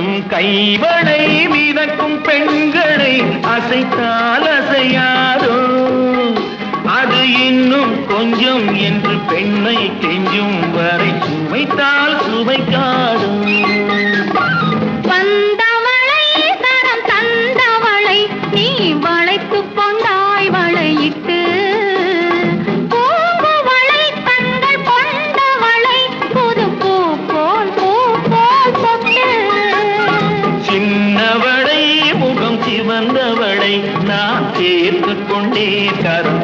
இன்னும் கைவளை மிதக்கும் பெண்களை அசைத்தால் அசையாதோ, அது இன்னும் கொஞ்சம் என்று பெண்ணை கெஞ்சும் வரை சுமைத்தால் சுமைக்காதோ. வந்தவளை தரம் தந்தவளை நீ வளைத்துக் கொண்டாய் வளையிட்டு, பூங்குவளை கண்கள் கொண்டவளை புது பூ போல் பொட்டு. சின்னவளை முகம் சிவந்தவளை நான் சேர்த்து கொண்டே கரம்